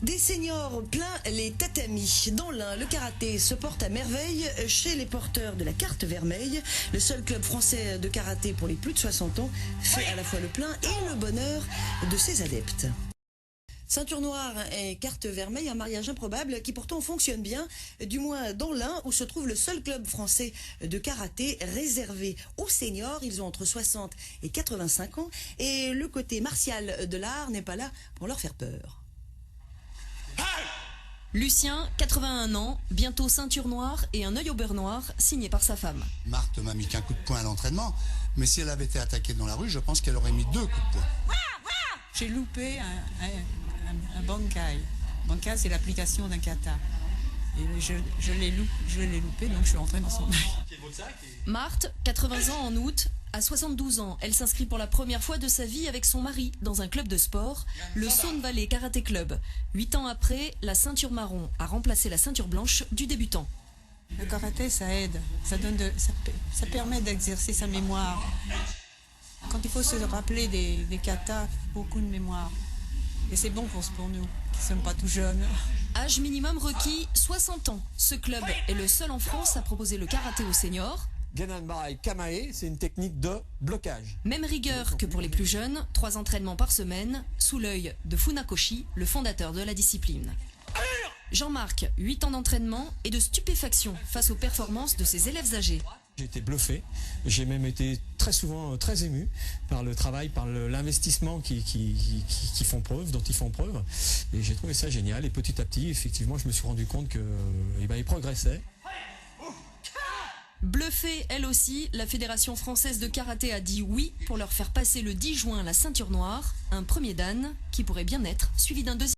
Des seniors plein les tatamis. Dans l'Ain, le karaté se porte à merveille chez les porteurs de la carte vermeille. Le seul club français de karaté pour les plus de 60 ans fait à la fois le plein et le bonheur de ses adeptes. Ceinture noire et carte vermeille, un mariage improbable qui pourtant fonctionne bien, du moins dans l'Ain où se trouve le seul club français de karaté réservé aux seniors. Ils ont entre 60 et 85 ans et le côté martial de l'art n'est pas là pour leur faire peur. Lucien, 81 ans, bientôt ceinture noire et un œil au beurre noir, signé par sa femme. Marthe m'a mis qu'un coup de poing à l'entraînement, mais si elle avait été attaquée dans la rue, je pense qu'elle aurait mis 2 coups de poing. J'ai loupé un bankai. Bankai, c'est l'application d'un kata. Et je l'ai loupé, donc je suis rentrée dans son œil. Marthe, 80 ans en août. À 72 ans, elle s'inscrit pour la première fois de sa vie avec son mari dans un club de sport, le Saône Valley Karaté Club. 8 ans après, la ceinture marron a remplacé la ceinture blanche du débutant. Le karaté, ça aide. Ça permet d'exercer sa mémoire. Quand il faut se rappeler des katas, beaucoup de mémoire. Et c'est bon pour nous, qui ne sommes pas tout jeunes. Âge minimum requis, 60 ans. Ce club est le seul en France à proposer le karaté aux seniors. Genanbarai Kamae, c'est une technique de blocage. Même rigueur que pour les plus jeunes, 3 entraînements par semaine, sous l'œil de Funakoshi, le fondateur de la discipline. Jean-Marc, 8 ans d'entraînement et de stupéfaction face aux performances de ses élèves âgés. J'ai été bluffé, j'ai même été très souvent très ému par le travail, par l'investissement dont ils font preuve. Et j'ai trouvé ça génial. Et petit à petit, effectivement, je me suis rendu compte qu'ils progressaient. Bluffée, elle aussi, la Fédération française de karaté a dit oui pour leur faire passer le 10 juin la ceinture noire, un premier dan qui pourrait bien être suivi d'un deuxième.